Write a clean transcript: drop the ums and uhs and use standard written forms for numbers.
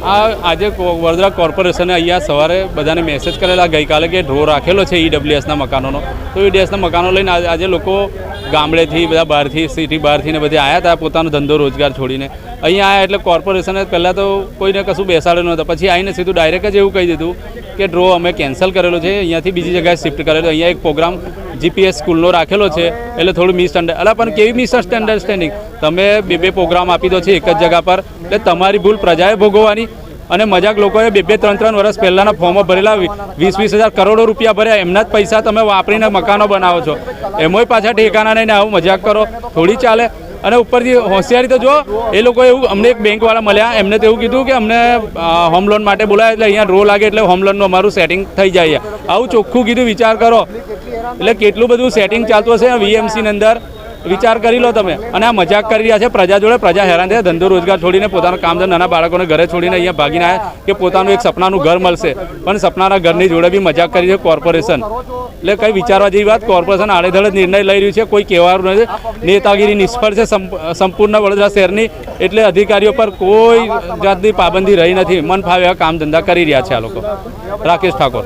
આજે વડોદરા કોર્પોરેશને અહીંયા સવારે બધાને મેસેજ કરેલા ગઈકાલે કે ડ્રો રાખેલો છે ઈડબ્લ્યુએસના મકાનોનો. તો ઈડબ્લ્યુએસના મકાનો લઈને આજે લોકો ગામડેથી બધા બહારથી સિટી બહારથી ને બધે આવ્યા હતા પોતાનો ધંધો રોજગાર છોડીને અહીંયા આવ્યા. એટલે કોર્પોરેશને પહેલાં તો કોઈને કશું બેસાડેલું નહોતું. પછી આવીને સીધું ડાયરેક્ટ જ એવું કહી દીધું કે ડ્રો અમે કેન્સલ કરેલો છે, અહીંયાથી બીજી જગ્યાએ શિફ્ટ કરેલો. અહીંયા એક પ્રોગ્રામ જીપીએસ સ્કૂલનો રાખેલો છે એટલે થોડું મિસઅન્ડરસ્ટેન્ડિંગ. પણ કેવી મિસઅન્ડરસ્ટેન્ડિંગ? તમે બે પ્રોગ્રામ આપી દો છે એક જ જગ્યા પર, એટલે તમારી ભૂલ પ્રજાએ ભોગવવાની. અને મજાક લોકોએ 2-3 વર્ષ પહેલાંના ફોર્મો ભરેલા 20-20 હજાર કરોડો રૂપિયા ભર્યા, એમના જ પૈસા તમે વાપરીને મકાનો બનાવો છો. એમાંય પાછા ઠેકાના નહીં ને આવું મજાક કરો, થોડી ચાલે. અને ઉપરથી હોશિયારી તો જો, એ લોકો એવું અમને એક બેંકવાળા મળ્યા, એમને તો એવું કીધું કે અમને હોમ લોન માટે બોલાય એટલે અહીંયા ડ્રો લાગે એટલે હોમ લોનનું અમારું સેટિંગ થઈ જાય. આવું ચોખ્ખું કીધું, વિચાર કરો. એટલે કેટલું બધું સેટિંગ ચાલતું હશે વીએમસીની અંદર, વિચાર કરી લો તમે. અને આ મજાક કરી રહ્યા છે પ્રજા જોડે. પ્રજા હેરાન થાય, ધંધો રોજગાર છોડીને પોતાનું કામ નાના બાળકોને ઘરે છોડીને અહીંયા ભાગીને આવ્યા કે પોતાનું એક સપનાનું ઘર મળશે, પણ સપનાના ઘરની જોડે બી મજાક કરી છે કોર્પોરેશન. એટલે કંઈ વિચારવા જેવી વાત. કોર્પોરેશન આડેધડ નિર્ણય લઈ રહ્યું છે, કોઈ કહેવાનું નથી. નેતાગીરી નિષ્ફળ છે સંપૂર્ણ વડોદરા શહેરની. એટલે અધિકારીઓ પર કોઈ જાતની પાબંદી રહી નથી, મન ફાવે એવા કામ ધંધા કરી રહ્યા છે આ લોકો. રાકેશ ઠાકોર.